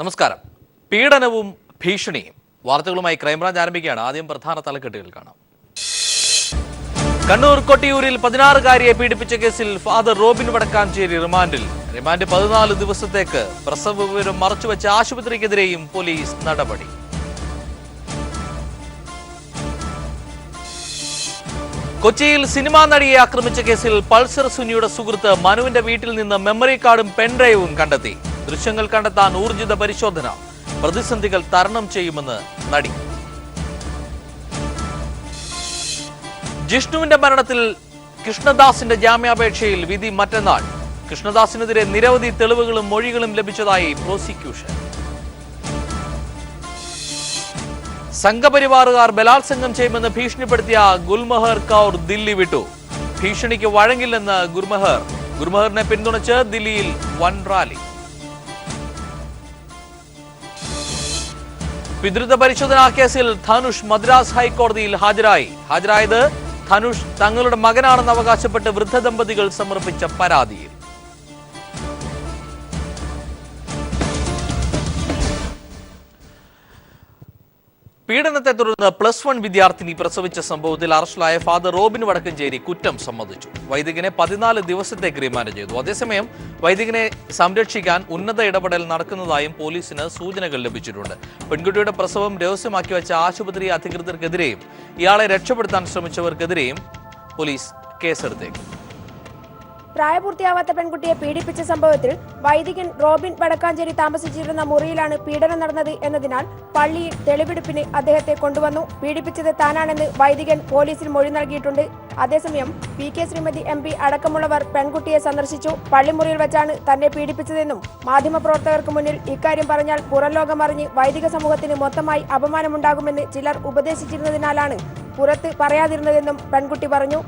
നമസ്കാരം. പീഡനവും ഭീഷണിയും വാർത്തകളുമായി ക്രൈംബ്രാഞ്ച് ആരംഭിക്കുകയാണ്. ആദ്യം പ്രധാന തലക്കെട്ടുകൾ കാണാം. കണ്ണൂർ കൊട്ടിയൂരിൽ 16-കാരിയെ പീഡിപ്പിച്ച കേസിൽ ഫാദർ റോബിൻ വടക്കാഞ്ചേരി റിമാൻഡ് 14 ദിവസത്തേക്ക്. പ്രസവ വിവരം മറച്ചുവെച്ച ആശുപത്രിക്കെതിരെയും പോലീസ് നടപടി. കൊച്ചിയിൽ സിനിമാ നടിയെ ആക്രമിച്ച കേസിൽ പൾസർ സുനിയുടെ സുഹൃത്ത് മനുവിന്റെ വീട്ടിൽ നിന്ന് മെമ്മറി കാർഡും പെൻഡ്രൈവും കണ്ടെത്തി. ദൃശ്യങ്ങൾ കണ്ടെത്താൻ ഊർജിത പരിശോധന. പ്രതിസന്ധികൾ തരണം ചെയ്യുമെന്ന് നടി. ജിഷ്ണുവിന്റെ മരണത്തിൽ കൃഷ്ണദാസിന്റെ ജാമ്യാപേക്ഷയിൽ വിധി മറ്റന്നാൾ. കൃഷ്ണദാസിനെതിരെ നിരവധി തെളിവുകളും മൊഴികളും ലഭിച്ചതായി പ്രോസിക്യൂഷൻ. സംഘപരിവാറുകാർ ബലാത്സംഗം ചെയ്യുമെന്ന് ഭീഷണിപ്പെടുത്തിയ ഗുൽമഹർ കൗർ ദില്ലി വിട്ടു. ഭീഷണിക്ക് വഴങ്ങില്ലെന്ന് ഗുർമഹറിനെ പിന്തുണച്ച് ദില്ലിയിൽ വൻ റാലി. പിതൃത്വ പരിശോധനാ കേസിൽ ധനുഷ് മദ്രാസ് ഹൈക്കോടതിയിൽ ഹാജരായത് ധനുഷ് തങ്ങളുടെ മകനാണെന്ന് അവകാശപ്പെട്ട് വൃദ്ധ ദമ്പതികൾ സമർപ്പിച്ച പരാതിയിൽ. പീഡനത്തെ തുടർന്ന് +1 വിദ്യാർത്ഥിനി പ്രസവിച്ച സംഭവത്തിൽ അറസ്റ്റിലായ ഫാദർ റോബിൻ വടക്കഞ്ചേരി കുറ്റം സമ്മതിച്ചു. വൈദികനെ 14 ദിവസത്തേക്ക് റിമാൻഡ് ചെയ്തു. അതേസമയം വൈദികനെ സംരക്ഷിക്കാൻ ഉന്നത ഇടപെടൽ നടക്കുന്നതായും പോലീസിന് സൂചനകൾ ലഭിച്ചിട്ടുണ്ട്. പെൺകുട്ടിയുടെ പ്രസവം രഹസ്യമാക്കി വെച്ച ആശുപത്രി അധികൃതർക്കെതിരെയും ഇയാളെ രക്ഷപ്പെടുത്താൻ ശ്രമിച്ചവർക്കെതിരെയും പോലീസ് കേസെടുത്തേക്കും. പ്രായപൂർത്തിയാവാത്ത പെൺകുട്ടിയെ പീഡിപ്പിച്ച സംഭവത്തിൽ വൈദികൻ റോബിൻ വടക്കാഞ്ചേരി താമസിച്ചിരുന്ന മുറിയിലാണ് പീഡനം നടന്നത് എന്നതിനാൽ പള്ളിയിൽ തെളിവെടുപ്പിന് അദ്ദേഹത്തെ കൊണ്ടുവന്നു. പീഡിപ്പിച്ചത് താനാണെന്ന് വൈദികൻ പോലീസിൽ മൊഴി നൽകിയിട്ടുണ്ട്. അതേസമയം PK ശ്രീമതി MP അടക്കമുള്ളവർ പെൺകുട്ടിയെ സന്ദർശിച്ചു. പള്ളിമുറിയിൽ വെച്ചാണ് തന്നെ പീഡിപ്പിച്ചതെന്നും മാധ്യമപ്രവർത്തകർക്ക് മുന്നിൽ ഇക്കാര്യം പറഞ്ഞാൽ പുറം ലോകം അറിഞ്ഞ് വൈദിക സമൂഹത്തിന് മൊത്തമായി അപമാനമുണ്ടാകുമെന്ന് ചിലർ ഉപദേശിച്ചിരുന്നതിനാലാണ് പുറത്ത് പറയാതിരുന്നതെന്നും പെൺകുട്ടി പറഞ്ഞു.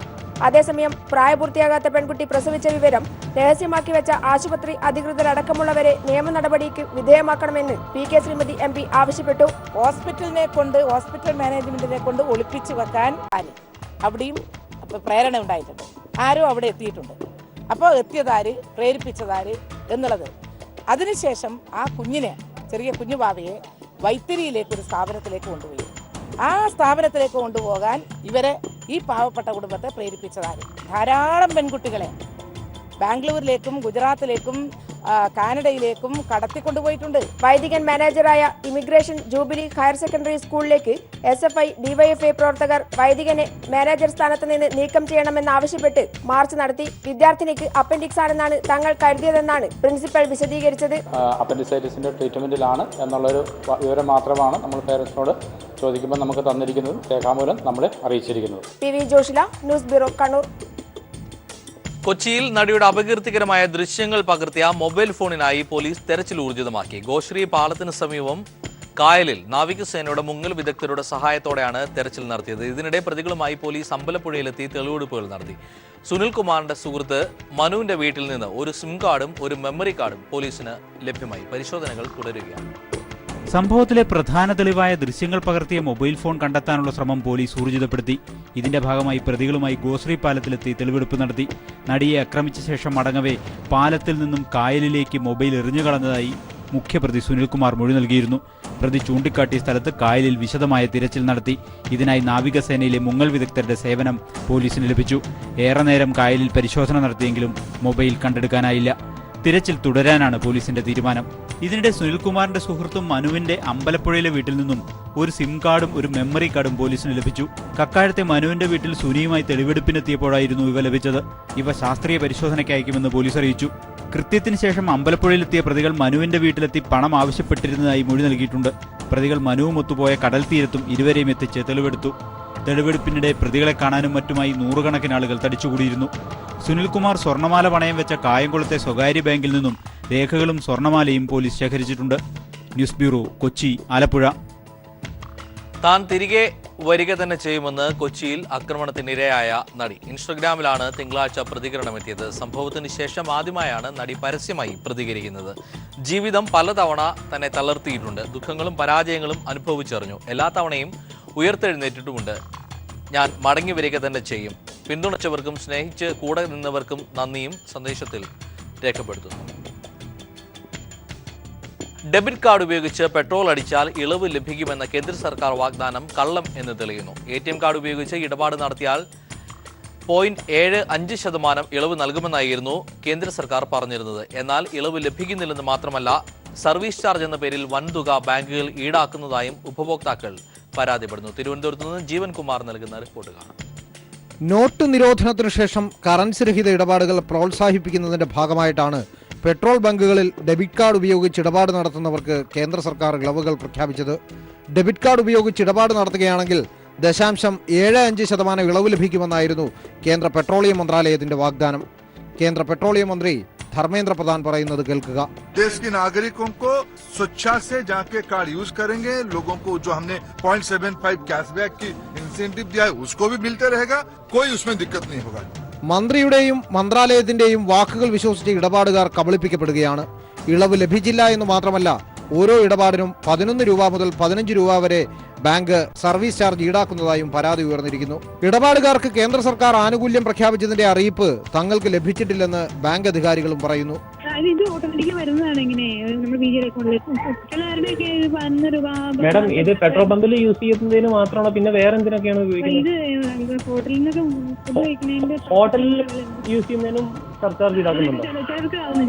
അതേസമയം പ്രായപൂർത്തിയാകാത്ത പെൺകുട്ടി പ്രസവിച്ച വിവരം രഹസ്യമാക്കി വെച്ച ആശുപത്രി അധികൃതരടക്കമുള്ളവരെ നിയമ നടപടിക്ക് വിധേയമാക്കണമെന്ന് PK ശ്രീമതി MP ആവശ്യപ്പെട്ടു. ഹോസ്പിറ്റൽ മാനേജ്മെന്റിനെ കൊണ്ട് ഒളിപ്പിച്ചു വെക്കാൻ അവിടെയും പ്രേരണ ഉണ്ടായിട്ടുണ്ട്. ആരോ അവിടെ എത്തിയിട്ടുണ്ട്. അപ്പോൾ എത്തിയതാര്, പ്രേരിപ്പിച്ചതാര് എന്നുള്ളത്. അതിനുശേഷം ആ ചെറിയ കുഞ്ഞു ബാവയെ വൈത്തിരിയിലേക്ക് ഒരു സ്ഥാപനത്തിലേക്ക് കൊണ്ടുപോയി. ആ സ്ഥാപനത്തിലേക്ക് കൊണ്ടുപോകാൻ ഇവരെ ഈ പാവപ്പെട്ട കുടുംബത്തെ പ്രേരിപ്പിച്ചതാണ്. ധാരാളം പെൺകുട്ടികളെ ബാംഗ്ലൂരിലേക്കും ഗുജറാത്തിലേക്കും കാനഡയിലേക്കും കടത്തിക്കൊണ്ടുപോയിട്ടുണ്ട്. വൈദികൻ മാനേജറായ ഇമിഗ്രേഷൻ ജൂബിലി ഹയർ സെക്കൻഡറി സ്കൂളിലേക്ക് SFI DYFI പ്രവർത്തകർ വൈദികനെ മാനേജർ സ്ഥാനത്ത് നിന്ന് നീക്കം ചെയ്യണമെന്നാവശ്യപ്പെട്ട് മാർച്ച് നടത്തി. വിദ്യാർത്ഥിനിക്ക് അപ്പൻഡിക്സ് ആണെന്നാണ് തങ്ങൾ കരുതിയതെന്നാണ് പ്രിൻസിപ്പൽ വിശദീകരിച്ചത്. അപ്പൻഡിസൈറ്റിസിന്റെ ട്രീറ്റ്മെന്റിലാണ് എന്നുള്ളൊരു വിവരം മാത്രമാണ് നമ്മൾ പേരൻസിനോട് ചോദിക്കുമ്പോൾ നമുക്ക് തന്നിരിക്കുന്നത്, രേഖാമൂലം നമ്മളെ അറിയിച്ചിരിക്കുന്നത്. PV Joshila, news bureau, Kannur. കൊച്ചിയിൽ നടിയുടെ അപകീർത്തികരമായ ദൃശ്യങ്ങൾ പകർത്തിയ മൊബൈൽ ഫോണിനായി പോലീസ് തെരച്ചിൽ ഊർജിതമാക്കി. ഗോശ്രീ പാലത്തിന് സമീപം കായലിൽ നാവികസേനയുടെ മുങ്ങൽ വിദഗ്ധരുടെ സഹായത്തോടെയാണ് തെരച്ചിൽ നടത്തിയത്. ഇതിനിടെ പ്രതികളുമായി പോലീസ് അമ്പലപ്പുഴയിലെത്തി തെളിവെടുപ്പുകൾ നടത്തി. സുനിൽകുമാറിന്റെ സുഹൃത്ത് മനുവിന്റെ വീട്ടിൽ നിന്ന് ഒരു സിം കാർഡും ഒരു മെമ്മറി കാർഡും പോലീസിന് ലഭ്യമായി. പരിശോധനകൾ തുടരുകയാണ്. സംഭവത്തിലെ പ്രധാന തെളിവായ ദൃശ്യങ്ങൾ പകർത്തിയ മൊബൈൽ ഫോൺ കണ്ടെത്താനുള്ള ശ്രമം പോലീസ് ഊർജിതപ്പെടുത്തി. ഇതിന്റെ ഭാഗമായി പ്രതികളുമായി ഗോശ്രീ പാലത്തിലെത്തി തെളിവെടുപ്പ് നടത്തി. നടിയെ ആക്രമിച്ച ശേഷം മടങ്ങവേ പാലത്തിൽ നിന്നും കായലിലേക്ക് മൊബൈൽ എറിഞ്ഞുകളഞ്ഞതായി മുഖ്യപ്രതി സുനിൽകുമാർ മൊഴി നൽകിയിരുന്നു. പ്രതി ചൂണ്ടിക്കാട്ടിയ സ്ഥലത്ത് കായലിൽ വിശദമായ തിരച്ചിൽ നടത്തി. ഇതിനായി നാവികസേനയിലെ മുങ്ങൽ വിദഗ്ധരുടെ സേവനം പോലീസിന് ലഭിച്ചു. ഏറെ നേരം കായലിൽ പരിശോധന നടത്തിയെങ്കിലും മൊബൈൽ കണ്ടെടുക്കാനായില്ല. തിരച്ചിൽ തുടരാനാണ് പോലീസിന്റെ തീരുമാനം. ഇതിനിടെ സുനിൽകുമാറിന്റെ സുഹൃത്തും മനുവിന്റെ അമ്പലപ്പുഴയിലെ വീട്ടിൽ നിന്നും ഒരു സിം കാർഡും ഒരു മെമ്മറി കാർഡും പോലീസിന് ലഭിച്ചു. കക്കാഴത്തെ മനുവിന്റെ വീട്ടിൽ സുനിയുമായി തെളിവെടുപ്പിനെത്തിയപ്പോഴായിരുന്നു ഇവ ലഭിച്ചത്. ഇവ ശാസ്ത്രീയ പരിശോധനയ്ക്ക് അയക്കുമെന്ന് പോലീസ് അറിയിച്ചു. കൃത്യത്തിന് ശേഷം അമ്പലപ്പുഴയിലെത്തിയ പ്രതികൾ മനുവിന്റെ വീട്ടിലെത്തി പണം ആവശ്യപ്പെട്ടിരുന്നതായി മൊഴി നൽകിയിട്ടുണ്ട്. പ്രതികൾ മനുവുമൊത്തുപോയ കടൽ തീരത്തും ഇരുവരെയും എത്തിച്ച് തെളിവെടുത്തു. തെളിവെടുപ്പിനിടെ പ്രതികളെ കാണാനും മറ്റുമായി നൂറുകണക്കിന് ആളുകൾ തടിച്ചുകൂടിയിരുന്നു. സുനിൽകുമാർ സ്വർണ്ണമാല പണയം വെച്ച കായംകുളത്തെ സ്വകാര്യ ബാങ്കിൽ നിന്നും രേഖകളും സ്വർണ്ണമാലയും പോലീസ് ശേഖരിച്ചിട്ടുണ്ട്. News bureau, Kochi, Alappuzha. താൻ തിരികെ വരിക തന്നെ ചെയ്യുമെന്ന് കൊച്ചിയിൽ ആക്രമണത്തിനിരയായ നടി. ഇൻസ്റ്റഗ്രാമിലാണ് തിങ്കളാഴ്ച പ്രതികരണമെത്തിയത്. സംഭവത്തിന് ശേഷം ആദ്യമായാണ് നടി പരസ്യമായി പ്രതികരിക്കുന്നത്. ജീവിതം പലതവണ തന്നെ തളർത്തിയിട്ടുണ്ട്. ദുഃഖങ്ങളും പരാജയങ്ങളും അനുഭവിച്ചറിഞ്ഞു. എല്ലാ തവണയും ഉയർത്തെഴുന്നേറ്റിട്ടുമുണ്ട്. ഞാൻ മടങ്ങി വരിക തന്നെ ചെയ്യും. പിന്തുണച്ചവർക്കും സ്നേഹിച്ച് കൂടെ നിന്നവർക്കും നന്ദിയും സന്ദേശത്തിൽ രേഖപ്പെടുത്തുന്നു. ഡെബിറ്റ് കാർഡ് ഉപയോഗിച്ച് പെട്രോൾ അടിച്ചാൽ ഇളവ് ലഭിക്കുമെന്ന കേന്ദ്ര സർക്കാർ വാഗ്ദാനം കള്ളം എന്ന് തെളിയുന്നു. ATM കാർഡ് ഉപയോഗിച്ച് ഇടപാട് നടത്തിയാൽ 0.75% ഇളവ് നൽകുമെന്നായിരുന്നു കേന്ദ്ര സർക്കാർ പറഞ്ഞിരുന്നത്. എന്നാൽ ഇളവ് ലഭിക്കുന്നില്ലെന്ന് മാത്രമല്ല, സർവീസ് ചാർജ് എന്ന പേരിൽ വൻതുക ബാങ്കുകൾ ഈടാക്കുന്നതായും ഉപഭോക്താക്കൾ പരാതിപ്പെടുന്നു. തിരുവനന്തപുരത്ത് നിന്ന് ജീവൻകുമാർ നൽകുന്ന റിപ്പോർട്ട് കാണാം. നോട്ട് നിരോധനത്തിനു ശേഷം കറൻസി രഹിത ഇടപാടുകൾ പ്രോത്സാഹിപ്പിക്കുന്നതിന്റെ ഭാഗമായിട്ടാണ് പെട്രോൾ ബങ്കുകളിൽ ഡെബിറ്റ് കാർഡ് ഉപയോഗിച്ച് ഇടപാട് നടത്തുന്നവർക്ക് കേന്ദ്ര സർക്കാർ ഇളവുകൾ പ്രഖ്യാപിച്ചത്. ഡെബിറ്റ് കാർഡ് ഉപയോഗിച്ച് ഇടപാട് നടത്തുകയാണെങ്കിൽ 0.75% ഇളവ് ലഭിക്കുമെന്നായിരുന്നു കേന്ദ്ര പെട്രോളിയം മന്ത്രാലയത്തിന്റെ വാഗ്ദാനം. കേന്ദ്ര പെട്രോളിയം മന്ത്രി ധർമ്മേന്ദ്ര പ്രധാൻ പറയുന്നത് കേൾക്കുക. देश के नागरिकों को स्वेच्छा से जाके कार्ड यूज करेंगे. लोगों को जो हमने 0.75 कैशबैक की इंसेंटिव दिया है उसको भी मिलते रहेगा. कोई उसमें दिक्कत नहीं होगा. മന്ത്രിയുടെയും മന്ത്രാലയത്തിന്റെയും വാക്കുകൾ വിശ്വസിച്ച് ഇടപാടുകാർ കബളിപ്പിക്കപ്പെടുകയാണ്. ഇളവ് ലഭിച്ചില്ല എന്ന് മാത്രമല്ല, ഓരോ ഇടപാടിനും 11 രൂപ മുതൽ 15 രൂപ വരെ ബാങ്ക് സർവീസ് ചാർജ് ഈടാക്കുന്നതായും പരാതി ഉയർന്നിരിക്കുന്നു. ഇടപാടുകാർക്ക് കേന്ദ്ര സർക്കാർ ആനുകൂല്യം പ്രഖ്യാപിച്ചതിന്റെ അറിയിപ്പ് തങ്ങൾക്ക് ലഭിച്ചിട്ടില്ലെന്ന് ബാങ്ക് അധികാരികളും പറയുന്നു. ഇത് ഓട്ടോമാറ്റിക്കലി വരുന്നതാണ്. ഇങ്ങനെ നമ്മുടെ BJD അക്കൗണ്ടിലേക്ക് മാഡം, ഇത് പെട്രോൾ പമ്പിൽ യൂസ് ചെയ്യുന്നതിന് മാത്രമാണോ, പിന്നെ വേറെ എന്തിനൊക്കെയാണ് ഉപയോഗിക്കുന്നത്? ഇത് ഹോട്ടലിൽ നിന്നൊക്കെ ഫുഡ് കഴിക്കുന്നതിന്റെ ഹോട്ടലിൽ യൂസ് ചെയ്യുന്നതിനും സർചാർജ് ഈടാക്കുന്നുണ്ടോ?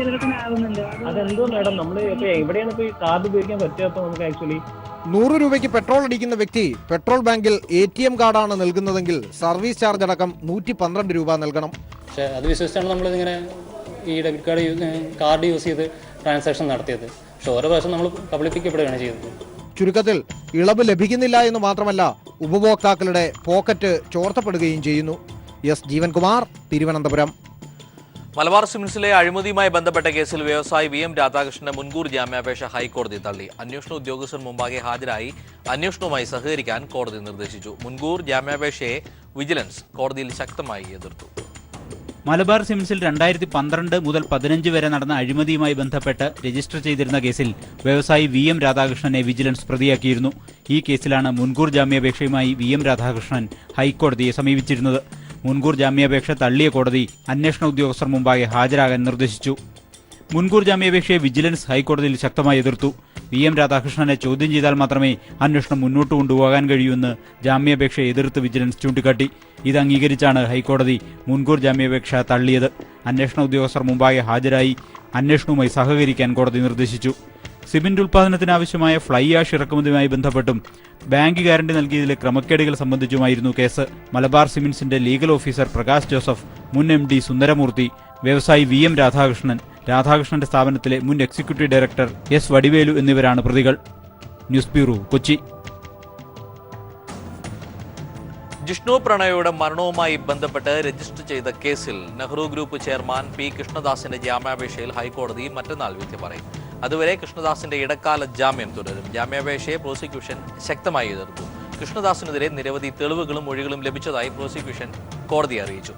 ചിലർക്ക് ആവുന്നുണ്ട്. അതെന്തോ മാഡം, നമ്മൾ ഇപ്പൊ എവിടെയാണ് ഇപ്പൊ ഈ കാർഡ് ഉപയോഗിക്കാൻ പറ്റാത്ത നമുക്ക് ആക്ച്വലി 100 രൂപയ്ക്ക് പെട്രോൾ അടിക്കുന്ന വ്യക്തി പെട്രോൾ ബാങ്കിൽ ATM കാർഡാണ് നൽകുന്നതെങ്കിൽ സർവീസ് ചാർജ് അടക്കം 112 രൂപ നൽകണം. പക്ഷേ അത് വിശ്വസിച്ചാണ് നമ്മളിതിങ്ങനെ ഈ ഡെബിറ്റ് കാർഡ് യൂസ് ചെയ്ത് ട്രാൻസാക്ഷൻ നടത്തിയത്. പക്ഷെ ഓരോ പ്രാവശ്യം നമ്മൾ കബളിപ്പിക്കപ്പെടുകയാണ് ചെയ്തത്. ചുരുക്കത്തിൽ ഇളവ് ലഭിക്കുന്നില്ല എന്ന് മാത്രമല്ല, ഉപഭോക്താക്കളുടെ പോക്കറ്റ് ചോർത്തപ്പെടുകയും ചെയ്യുന്നു. എസ് ജീവൻകുമാർ, തിരുവനന്തപുരം. മലബാർ സിമന്റ്സിലെ അഴിമതിയുമായി ബന്ധപ്പെട്ട കേസിൽ വ്യവസായി VM രാധാകൃഷ്ണന്റെ മുൻകൂർ ജാമ്യാപേക്ഷ ഹൈക്കോടതി തള്ളി. അന്വേഷണ ഉദ്യോഗസ്ഥർ മുമ്പാകെ ഹാജരായി അന്വേഷണവുമായി സഹകരിക്കാൻ കോടതി നിർദ്ദേശിച്ചു. മുൻകൂർ ജാമ്യാപേക്ഷയെ വിജിലൻസ് കോടതിയിൽ ശക്തമായി എതിർത്തു. മലബാർ സിമന്റ്സിൽ 2012 മുതൽ 15 വരെ നടന്ന അഴിമതിയുമായി ബന്ധപ്പെട്ട് രജിസ്റ്റർ ചെയ്തിരുന്ന കേസിൽ വ്യവസായി VM രാധാകൃഷ്ണനെ വിജിലൻസ് പ്രതിയാക്കിയിരുന്നു. ഈ കേസിലാണ് മുൻകൂർ ജാമ്യാപേക്ഷയുമായി VM രാധാകൃഷ്ണൻ ഹൈക്കോടതിയെ സമീപിച്ചിരുന്നത്. മുൻകൂർ ജാമ്യാപേക്ഷ തള്ളിയ കോടതി അന്വേഷണ ഉദ്യോഗസ്ഥർ മുമ്പാകെ ഹാജരാകാൻ നിർദ്ദേശിച്ചു. മുൻകൂർ ജാമ്യാപേക്ഷയെ വിജിലൻസ് ഹൈക്കോടതിയിൽ ശക്തമായി എതിർത്തു. VM രാധാകൃഷ്ണനെ ചോദ്യം ചെയ്താൽ മാത്രമേ അന്വേഷണം മുന്നോട്ട് കൊണ്ടുപോകാൻ കഴിയൂവെന്ന് ജാമ്യാപേക്ഷയെ എതിർത്ത് വിജിലൻസ് ചൂണ്ടിക്കാട്ടി. ഇത് അംഗീകരിച്ചാണ് ഹൈക്കോടതി മുൻകൂർ ജാമ്യാപേക്ഷ തള്ളിയത്. അന്വേഷണ ഉദ്യോഗസ്ഥർ മുമ്പാകെ ഹാജരായി അന്വേഷണവുമായി സഹകരിക്കാൻ കോടതി നിർദ്ദേശിച്ചു. സിമന്റ് ഉൽപ്പാദനത്തിനാവശ്യമായ ഫ്ലൈ ആഷ് ഇറക്കുമതിയുമായി ബന്ധപ്പെട്ടും ബാങ്ക് ഗ്യാരണ്ടി നൽകിയതിലെ ക്രമക്കേടുകൾ സംബന്ധിച്ചുമായിരുന്നു കേസ്. മലബാർ സിമന്റ്സിന്റെ ലീഗൽ ഓഫീസർ പ്രകാശ് ജോസഫ്, മുൻ MD സുന്ദരമൂർത്തി, വ്യവസായി VM രാധാകൃഷ്ണൻ, രാധാകൃഷ്ണന്റെ സ്ഥാപനത്തിലെ മുൻ എക്സിക്യൂട്ടീവ് ഡയറക്ടർ S വടിവേലു എന്നിവരാണ് പ്രതികൾ. News bureau, Kochi. ജിഷ്ണു പ്രണോയുടെ മരണവുമായി ബന്ധപ്പെട്ട് രജിസ്റ്റർ ചെയ്ത കേസിൽ നെഹ്റു ഗ്രൂപ്പ് ചെയർമാൻ P കൃഷ്ണദാസിന്റെ ജാമ്യാപേക്ഷയിൽ ഹൈക്കോടതി മറ്റന്നാൾ വിധി പറയും. അതുവരെ കൃഷ്ണദാസിന്റെ ഇടക്കാല ജാമ്യം തുടരും. ജാമ്യാപേക്ഷയെ പ്രോസിക്യൂഷൻ ശക്തമായി എതിർത്തു. കൃഷ്ണദാസിനെതിരെ നിരവധി തെളിവുകളും മൊഴികളും ലഭിച്ചതായി പ്രോസിക്യൂഷൻ കോടതിയെ അറിയിച്ചു.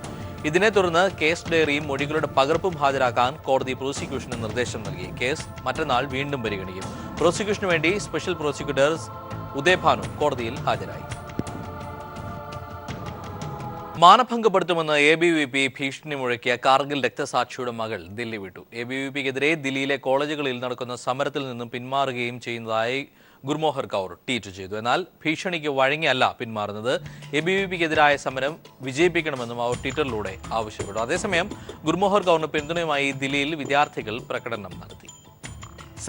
ഇതിനെ തുടർന്ന് കേസ് ഡയറിയും മൊഴികളുടെ പകർപ്പും ഹാജരാക്കാൻ കോടതി പ്രോസിക്യൂഷന് നിർദ്ദേശം നൽകി. കേസ് മറ്റന്നാൾ വീണ്ടും പരിഗണിക്കും. പ്രോസിക്യൂഷന് വേണ്ടി സ്പെഷ്യൽ പ്രോസിക്യൂട്ടർ ഉദയഭാനു കോടതിയിൽ ഹാജരായി. മാനഭംഗപ്പെടുത്തുമെന്ന് ABVP ഭീഷണി മുഴക്കിയ കാർഗിൽ രക്തസാക്ഷിയുടെ മകൾ ദില്ലി വിട്ടു. ABVPക്കെതിരെ ദില്ലിയിലെ കോളേജുകളിൽ നടക്കുന്ന സമരത്തിൽ നിന്നും പിന്മാറുകയും ചെയ്യുന്നതായി ഗുർമോഹർ കൗർ ട്വീറ്റ് ചെയ്തു. എന്നാൽ ഭീഷണിക്ക് വഴങ്ങിയല്ല പിന്മാറുന്നത്. ABVPക്കെതിരായ സമരം വിജയിപ്പിക്കണമെന്നും അവർ ട്വിറ്ററിലൂടെ ആവശ്യപ്പെട്ടു. അതേസമയം ഗുർമോഹർ കൗറിന് പിന്തുണയുമായി ദില്ലിയിൽ വിദ്യാർത്ഥികൾ പ്രകടനം നടത്തി.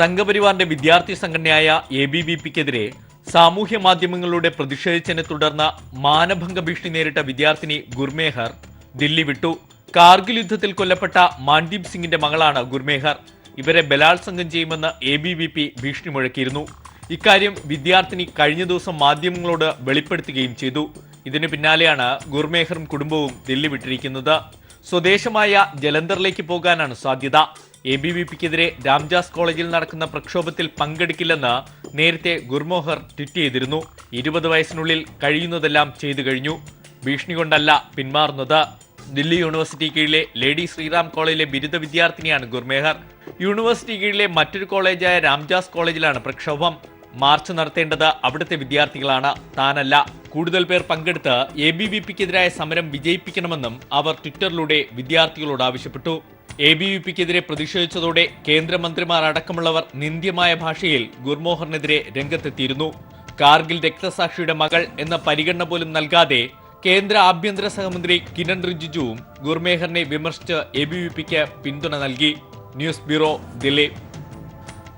സംഘപരിവാറിന്റെ വിദ്യാർത്ഥി സംഘടനയായ ABVPക്കെതിരെ സാമൂഹ്യ മാധ്യമങ്ങളിലൂടെ പ്രതിഷേധിച്ചതിനെ തുടർന്ന് മാനഭംഗ ഭീഷണി നേരിട്ട വിദ്യാർത്ഥിനി ഗുർമേഹർ ദില്ലി വിട്ടു. കാർഗിൽ യുദ്ധത്തിൽ കൊല്ലപ്പെട്ട മാൻദീപ് സിംഗിന്റെ മകളാണ് ഗുർമേഹർ. ഇവരെ ബലാത്സംഗം ചെയ്യുമെന്ന് ABVP ഭീഷണി മുഴക്കിയിരുന്നു. ഇക്കാര്യം വിദ്യാർത്ഥിനി കഴിഞ്ഞ ദിവസം മാധ്യമങ്ങളോട് വെളിപ്പെടുത്തുകയും ചെയ്തു. ഇതിന് പിന്നാലെയാണ് ഗുർമേഹറും കുടുംബവും ദില്ലി വിട്ടിരിക്കുന്നത്. സ്വദേശമായ ജലന്ധറിലേക്ക് പോകാനാണ് സാധ്യത. ABVPക്കെതിരെ രാംജാസ് കോളേജിൽ നടക്കുന്ന പ്രക്ഷോഭത്തിൽ പങ്കെടുക്കില്ലെന്ന് നേരത്തെ ഗുർമോഹർ ട്വീറ്റ് ചെയ്തിരുന്നു. 20 വയസ്സിനുള്ളിൽ കഴിയുന്നതെല്ലാം ചെയ്തു കഴിഞ്ഞു. ഭീഷണി കൊണ്ടല്ല പിന്മാറുന്നത്. ദില്ലി യൂണിവേഴ്സിറ്റി കീഴിലെ ലേഡി ശ്രീറാം കോളേജിലെ ബിരുദ വിദ്യാർത്ഥിനിയാണ് ഗുർമേഹർ. യൂണിവേഴ്സിറ്റി കീഴിലെ മറ്റൊരു കോളേജായ രാംജാസ് കോളേജിലാണ് പ്രക്ഷോഭം. മാർച്ച് നടത്തേണ്ടത് അവിടുത്തെ വിദ്യാർത്ഥികളാണ്, താനല്ല. കൂടുതൽ പേർ പങ്കെടുത്ത് ABVPക്കെതിരായ സമരം വിജയിപ്പിക്കണമെന്നും അവർ ട്വിറ്ററിലൂടെ വിദ്യാർത്ഥികളോട് ആവശ്യപ്പെട്ടു. ABVPക്കെതിരെ പ്രതിഷേധിച്ചതോടെ കേന്ദ്രമന്ത്രിമാർ അടക്കമുള്ളവർ നിന്ദ്യമായ ഭാഷയിൽ ഗുർമോഹറിനെതിരെ രംഗത്തെത്തിയിരുന്നു. കാർഗിൽ രക്തസാക്ഷിയുടെ മകൾ എന്ന പരിഗണന പോലും നൽകാതെ കേന്ദ്ര ആഭ്യന്തര സഹമന്ത്രി കിരൺ റിജിജുവും ഗുർമേഹറിനെ വിമർശിച്ച് ABVPക്ക് പിന്തുണ നൽകി. News bureau, Delhi.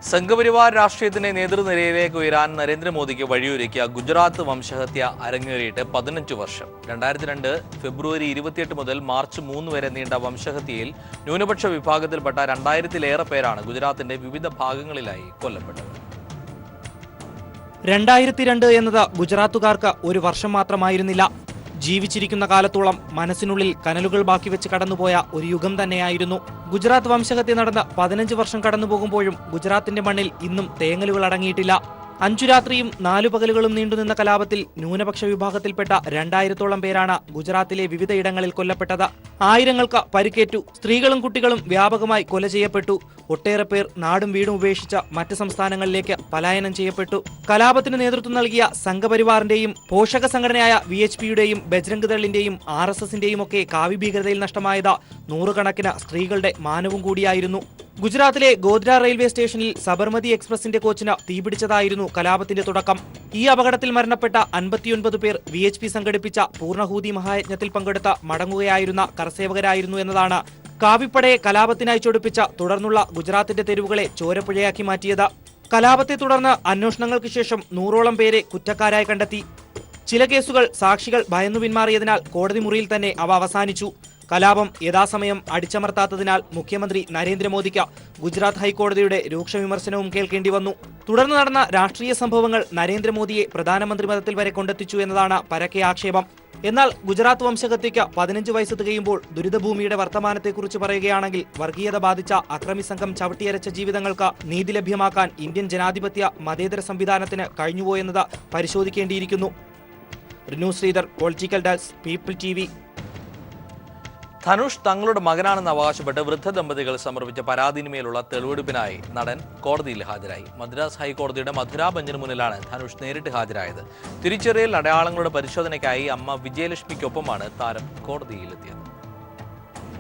സംഘപരിവാർ രാഷ്ട്രീയത്തിന്റെ നേതൃനിരയിലേക്ക് ഉയരാൻ നരേന്ദ്രമോദിക്ക് വഴിയൊരുക്കിയ ഗുജറാത്ത് വംശഹത്യ അരങ്ങേറിയിട്ട് 15 വർഷം. 2002 ഫെബ്രുവരി 28 മുതൽ മാർച്ച് 3 വരെ നീണ്ട വംശഹത്യയിൽ ന്യൂനപക്ഷ വിഭാഗത്തിൽപ്പെട്ട 2000-ലേറെ പേരാണ് ഗുജറാത്തിന്റെ വിവിധ ഭാഗങ്ങളിലായി കൊല്ലപ്പെട്ടത്. 2002 എന്നത് ഗുജറാത്തുകാർക്ക് ഒരു വർഷം മാത്രമായിരുന്നില്ല. ജീവിച്ചിരിക്കുന്ന കാലത്തോളം മനസ്സിനുള്ളിൽ കനലുകൾ ബാക്കി വെച്ച് കടന്നുപോയ ഒരു യുഗം തന്നെയായിരുന്നു. ഗുജറാത്ത് വംശഹത്യ നടന്ന് 15 വർഷം കടന്നുപോകുമ്പോഴും ഗുജറാത്തിന്റെ മണ്ണിൽ ഇന്നും തേങ്ങലുകൾ അടങ്ങിയിട്ടില്ല. 5 രാത്രിയും 4 പകലുകളും നീണ്ടുനിന്ന കലാപത്തിൽ ന്യൂനപക്ഷ വിഭാഗത്തിൽപ്പെട്ട 2000-ഓളം പേരാണ് ഗുജറാത്തിലെ വിവിധയിടങ്ങളിൽ കൊല്ലപ്പെട്ടത്. ആയിരങ്ങൾക്ക് പരിക്കേറ്റു. സ്ത്രീകളും കുട്ടികളും വ്യാപകമായി കൊല ചെയ്യപ്പെട്ടു. ഒട്ടേറെ പേർ നാടും വീടും ഉപേക്ഷിച്ച് മറ്റ് സംസ്ഥാനങ്ങളിലേക്ക് പലായനം ചെയ്യപ്പെട്ടു. കലാപത്തിന് നേതൃത്വം നൽകിയ സംഘപരിവാറിന്റെയും പോഷക സംഘടനയായ VHPയുടെയും ബജ്രംഗ് ദളിന്റെയും RSSന്റെയും ഒക്കെ കാവ്യഭീകരതയിൽ നഷ്ടമായത് നൂറുകണക്കിന് സ്ത്രീകളുടെ മാനവും കൂടിയായിരുന്നു. ഗുജറാത്തിലെ ഗോദ്ര റെയിൽവേ സ്റ്റേഷനിൽ സബർമതി എക്സ്പ്രസിന്റെ കോച്ചിന് തീപിടിച്ചതായിരുന്നു കലാപത്തിന്റെ തുടക്കം. ഈ അപകടത്തിൽ മരണപ്പെട്ട 59 പേർ VHP സംഘടിപ്പിച്ച പൂർണ്ണഹൂതി മഹായജ്ഞത്തിൽ പങ്കെടുത്ത് മടങ്ങുകയായിരുന്ന കർസേവകരായിരുന്നു എന്നതാണ് കാവിപ്പടയെ കലാപത്തിനായി ചൊടിപ്പിച്ച തുടർന്നുള്ള ഗുജറാത്തിന്റെ തെരുവുകളെ ചോരപ്പുഴയാക്കി മാറ്റിയത്. കലാപത്തെ തുടർന്ന് അന്വേഷണങ്ങൾക്ക് ശേഷം 100ഓളം പേരെ കുറ്റക്കാരായി കണ്ടെത്തി. ചില കേസുകൾ സാക്ഷികൾ ഭയന്നു പിന്മാറിയതിനാൽ കോടതി മുറിയിൽ തന്നെ അവ അവസാനിച്ചു. കലാപം യഥാസമയം അടിച്ചമർത്താത്തതിനാൽ മുഖ്യമന്ത്രി നരേന്ദ്രമോദിക്ക് ഗുജറാത്ത് ഹൈക്കോടതിയുടെ രൂക്ഷ വിമർശനവും കേൾക്കേണ്ടി വന്നു. തുടർന്ന് നടന്ന രാഷ്ട്രീയ സംഭവങ്ങൾ നരേന്ദ്രമോദിയെ പ്രധാനമന്ത്രി പദത്തിൽ വരെ കൊണ്ടെത്തിച്ചു എന്നതാണ് പരക്കെ ആക്ഷേപം. എന്നാൽ ഗുജറാത്ത് വംശഹത്യയ്ക്ക് 15 വയസ്സ് തികയുമ്പോൾ ദുരിതഭൂമിയുടെ വർത്തമാനത്തെക്കുറിച്ച് പറയുകയാണെങ്കിൽ വർഗീയത ബാധിച്ച അക്രമി സംഘം ചവിട്ടിയരച്ച ജീവിതങ്ങൾക്ക് നീതി ലഭ്യമാക്കാൻ ഇന്ത്യൻ ജനാധിപത്യ മതേതര സംവിധാനത്തിന് കഴിഞ്ഞുപോയെന്നത് പരിശോധിക്കേണ്ടിയിരിക്കുന്നു. Rinu Sreedhar, political desk, people TV. Dhanush തങ്ങളുടെ മകനാണെന്ന് അവകാശപ്പെട്ട് വൃദ്ധ ദമ്പതികൾ സമർപ്പിച്ച പരാതിയിന്മേലുള്ള തെളിവെടുപ്പിനായി നടൻ കോടതിയിൽ ഹാജരായി. മദ്രാസ് ഹൈക്കോടതിയുടെ മധുര ബെഞ്ചിന് മുന്നിലാണ് ധനുഷ് നേരിട്ട് ഹാജരായത്. തിരിച്ചറിയൽ അടയാളങ്ങളുടെ പരിശോധനയ്ക്കായി അമ്മ വിജയലക്ഷ്മിക്കൊപ്പമാണ് താരം കോടതിയിലെത്തിയത്.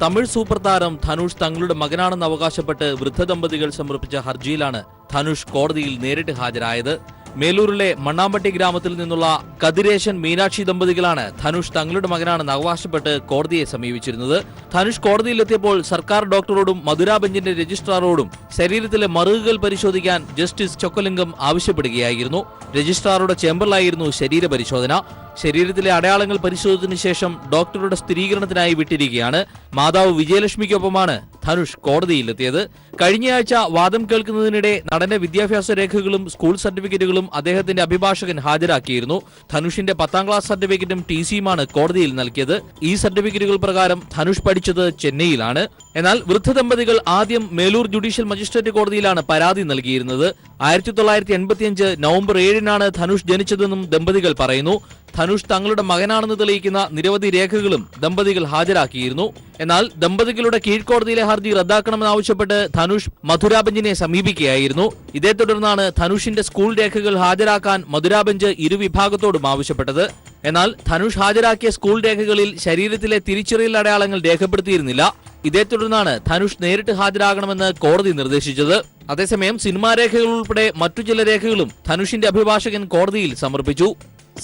തമിഴ് സൂപ്പർ താരം ധനുഷ് തങ്ങളുടെ മകനാണെന്ന് അവകാശപ്പെട്ട് വൃദ്ധ ദമ്പതികൾ സമർപ്പിച്ച ഹർജിയിലാണ് ധനുഷ് കോടതിയിൽ നേരിട്ട് ഹാജരായത്. മേലൂരിലെ മണ്ണാമ്പട്ടി ഗ്രാമത്തിൽ നിന്നുള്ള കതിരേശൻ മീനാക്ഷി ദമ്പതികളാണ് ധനുഷ് തങ്ങളുടെ മകനാണെന്ന് അവകാശപ്പെട്ട് കോടതിയെ സമീപിച്ചിരുന്നത്. ധനുഷ് കോടതിയിലെത്തിയപ്പോൾ സർക്കാർ ഡോക്ടറോടും മധുര ബെഞ്ചിന്റെ രജിസ്ട്രാറോടും ശരീരത്തിലെ മറുകുകൾ പരിശോധിക്കാൻ ജസ്റ്റിസ് ചൊക്കലിംഗം ആവശ്യപ്പെടുകയായിരുന്നു. രജിസ്ട്രാറുടെ ചേംബറിലായിരുന്നു ശരീരപരിശോധന. ശരീരത്തിലെ അടയാളങ്ങൾ പരിശോധിച്ചതിനു ശേഷം ഡോക്ടറുടെ സ്ഥിരീകരണത്തിനായി വിട്ടിരിക്കുകയാണ്. മാതാവ് വിജയലക്ഷ്മിക്കൊപ്പമാണ് ധനുഷ് കോടതിയിലെത്തിയത്. കഴിഞ്ഞയാഴ്ച വാദം കേൾക്കുന്നതിനിടെ നടന്റെ വിദ്യാഭ്യാസ രേഖകളും സ്കൂൾ സർട്ടിഫിക്കറ്റുകളും അദ്ദേഹത്തിന്റെ അഭിഭാഷകൻ ഹാജരാക്കിയിരുന്നു. ധനുഷിന്റെ 10ാം ക്ലാസ് സർട്ടിഫിക്കറ്റും TCയുമാണ് കോടതിയിൽ നൽകിയത്. ഈ സർട്ടിഫിക്കറ്റുകൾ പ്രകാരം ധനുഷ് പഠിച്ചത് ചെന്നൈയിലാണ്. എന്നാൽ വൃദ്ധ ദമ്പതികൾ ആദ്യം മേലൂർ ജുഡീഷ്യൽ മജിസ്ട്രേറ്റ് കോടതിയിലാണ് പരാതി നൽകിയിരുന്നത്. 1985 നവംബർ 7-നാണ് ധനുഷ് ജനിച്ചതെന്നും ദമ്പതികൾ പറയുന്നു. ധനുഷ് തങ്ങളുടെ മകനാണെന്ന് തെളിയിക്കുന്ന നിരവധി രേഖകളും ദമ്പതികൾ ഹാജരാക്കിയിരുന്നു. എന്നാൽ ദമ്പതികളുടെ കീഴ്ക്കോടതിയിലെ ഹർജി റദ്ദാക്കണമെന്നാവശ്യപ്പെട്ട് ധനുഷ് മധുര ബെഞ്ചിനെ സമീപിക്കുകയായിരുന്നു. ഇതേ തുടർന്നാണ് ധനുഷിന്റെ സ്കൂൾ രേഖകൾ ഹാജരാക്കാൻ മധുര ബെഞ്ച് ഇരുവിഭാഗത്തോടും ആവശ്യപ്പെട്ടത്. എന്നാൽ ധനുഷ് ഹാജരാക്കിയ സ്കൂൾ രേഖകളിൽ ശരീരത്തിലെ തിരിച്ചറിയൽ അടയാളങ്ങൾ രേഖപ്പെടുത്തിയിരുന്നില്ല. ഇതേ തുടർന്നാണ് ധനുഷ് നേരിട്ട് ഹാജരാകണമെന്ന് കോടതി നിർദ്ദേശിച്ചത്. അതേസമയം സിനിമാ രേഖകൾ ഉൾപ്പെടെ മറ്റു ചില രേഖകളും ധനുഷിന്റെ അഭിഭാഷകൻ കോടതിയിൽ സമർപ്പിച്ചു.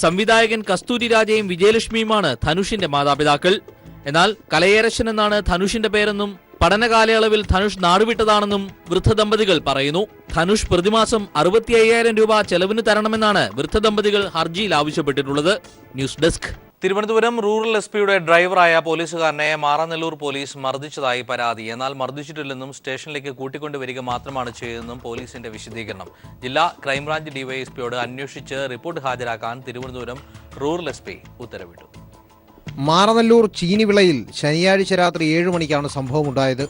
സംവിധായകൻ കസ്തൂരി രാജയും വിജയലക്ഷ്മിയുമാണ് ധനുഷിന്റെ മാതാപിതാക്കൾ. എന്നാൽ കലയേരശൻ എന്നാണ് ധനുഷിന്റെ പേരെന്നും പഠന കാലയളവിൽ ധനുഷ് നാടുവിട്ടതാണെന്നും വൃദ്ധ ദമ്പതികൾ പറയുന്നു. ധനുഷ് പ്രതിമാസം 65,000 രൂപ ചെലവിന് തരണമെന്നാണ് വൃദ്ധ ദമ്പതികൾ ഹർജിയിൽ ആവശ്യപ്പെട്ടിട്ടുള്ളത്. News desk. തിരുവനന്തപുരം റൂറൽ SPയുടെ ഡ്രൈവറായ പോലീസുകാരനെ മാറാനെല്ലൂർ പോലീസ് മർദ്ദിച്ചതായി പരാതി. എന്നാൽ മർദ്ദിച്ചിട്ടില്ലെന്നും സ്റ്റേഷനിലേക്ക് കൂട്ടിക്കൊണ്ടുവരിക മാത്രമാണ് ചെയ്തതെന്നും പോലീസിന്റെ വിശദീകരണം. ജില്ലാ ക്രൈംബ്രാഞ്ച് DYSPയോട് അന്വേഷിച്ച് റിപ്പോർട്ട് ഹാജരാക്കാൻ തിരുവനന്തപുരം റൂറൽ SP ഉത്തരവിട്ടു. മാറനല്ലൂർ ചീനിവിളയിൽ ശനിയാഴ്ച രാത്രി 7 മണിക്കാണ് സംഭവമുണ്ടായത്.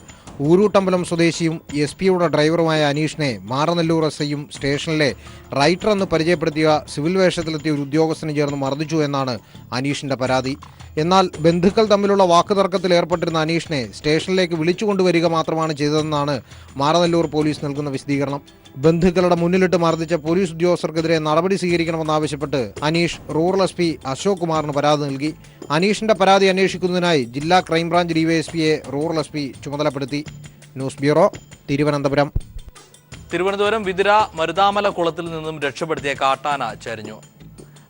ഊരൂട്ടമ്പലം സ്വദേശിയും SPയുടെ ഡ്രൈവറുമായ അനീഷിനെ മാറനല്ലൂർ SIയും സ്റ്റേഷനിലെ റൈറ്റർ എന്ന് പരിചയപ്പെടുത്തിയ സിവിൽ വേഷത്തിലെത്തിയ ഒരു ഉദ്യോഗസ്ഥന് ചേർന്ന് മർദ്ദിച്ചു എന്നാണ് അനീഷിന്റെ പരാതി. എന്നാൽ ബന്ധുക്കൾ തമ്മിലുള്ള വാക്കുതർക്കത്തിൽ ഏർപ്പെട്ടിരുന്ന അനീഷിനെ സ്റ്റേഷനിലേക്ക് വിളിച്ചുകൊണ്ടുവരിക മാത്രമാണ് ചെയ്തതെന്നാണ് മാറനല്ലൂർ പോലീസ് നൽകുന്ന വിശദീകരണം. ബന്ധുക്കളുടെ മുന്നിലിട്ട് മർദ്ദിച്ച പോലീസ് ഉദ്യോഗസ്ഥർക്കെതിരെ നടപടി സ്വീകരിക്കണമെന്നാവശ്യപ്പെട്ട് അനീഷ് റൂറൽ എസ്.പി. അശോക് കുമാറിന് പരാതി നൽകി. അനീഷിന്റെ പരാതി അന്വേഷിക്കുന്നതിനായി ജില്ലാ ക്രൈംബ്രാഞ്ച് ഡിവൈഎസ്പിയെ റൂറൽ എസ്.പി. ചുമതലപ്പെടുത്തി. News bureau, Thiruvananthapuram. തിരുവനന്തപുരം വിതുര മരുതാമല കുളത്തിൽ നിന്നും രക്ഷപ്പെടുത്തിയ കാട്ടാന ചരിഞ്ഞു.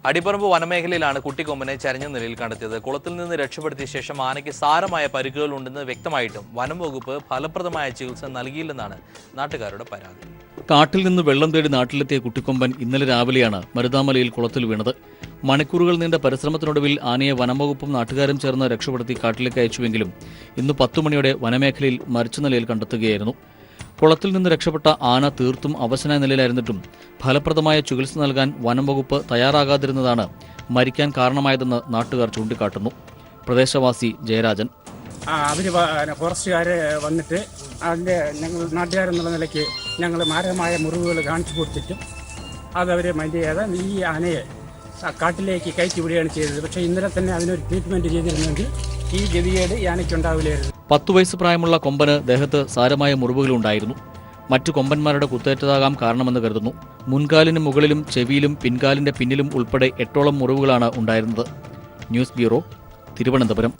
അടിപ്പറമ്പ് വനമേഖലയിലാണ് കുട്ടിക്കൊമ്പനെ ചരിഞ്ഞ നിലയിൽ കണ്ടെത്തിയത്. കുളത്തിൽ നിന്ന് രക്ഷപ്പെടുത്തിയ ശേഷം ആനയ്ക്ക് സാരമായ പരിക്കുകൾ ഉണ്ടെന്ന് വ്യക്തമായിട്ടും വനം വകുപ്പ് ഫലപ്രദമായ ചികിത്സ നൽകിയില്ലെന്നാണ് നാട്ടുകാരുടെ പരാതി. കാട്ടിൽ നിന്ന് വെള്ളം തേടി നാട്ടിലെത്തിയ കുട്ടിക്കൊമ്പൻ ഇന്നലെ രാവിലെയാണ് മരുതാമലയിൽ കുളത്തിൽ വീണത്. മണിക്കൂറുകൾ നീണ്ട പരിശ്രമത്തിനൊടുവിൽ ആനയെ വനംവകുപ്പും നാട്ടുകാരും ചേർന്ന് രക്ഷപ്പെടുത്തി കാട്ടിലേക്ക് അയച്ചുവെങ്കിലും ഇന്ന് 10 മണിയോടെ വനമേഖലയിൽ മരിച്ച നിലയിൽ കണ്ടെത്തുകയായിരുന്നു. കുളത്തിൽ നിന്ന് രക്ഷപ്പെട്ട ആന തീർത്തും അവശനായ നിലയിലായിരുന്നിട്ടും ഫലപ്രദമായ ചികിത്സ നൽകാൻ വനംവകുപ്പ് തയ്യാറാകാതിരുന്നതാണ് മരിക്കാൻ കാരണമായതെന്ന് നാട്ടുകാർ ചൂണ്ടിക്കാട്ടുന്നു. പ്രദേശവാസി ജയരാജൻ: അവർ ഫോറസ്റ്റുകാർ വന്നിട്ട് അതിൻ്റെ ഞങ്ങൾ നാട്ടുകാരെന്നുള്ള നിലയ്ക്ക് ഞങ്ങൾ മാരകമായ മുറിവുകൾ കാണിച്ചു കൊടുത്തിട്ടും അതവർ മൈൻഡ് ചെയ്യാതെ ഈ ആനയെ കാട്ടിലേക്ക് കയറ്റി വിടുകയാണ് ചെയ്തത്. പക്ഷേ ഇന്നലെ തന്നെ അതിനൊരു ട്രീറ്റ്മെൻറ്റ് ചെയ്തിരുന്നെങ്കിൽ ഈ ഗതികേട് ഈ ആനയ്ക്കുണ്ടാവില്ലായിരുന്നു. 10 വയസ്സ് പ്രായമുള്ള കൊമ്പന് ദേഹത്ത് സാരമായ മുറിവുകളുണ്ടായിരുന്നു. മറ്റു കൊമ്പന്മാരുടെ കുത്തേറ്റതാകാം കാരണമെന്ന് കരുതുന്നു. മുൻകാലിന് മുകളിലും ചെവിയിലും പിൻകാലിന്റെ പിന്നിലും ഉൾപ്പെടെ 8ഓളം മുറിവുകളാണ് ഉണ്ടായിരുന്നത്. News bureau, Thiruvananthapuram.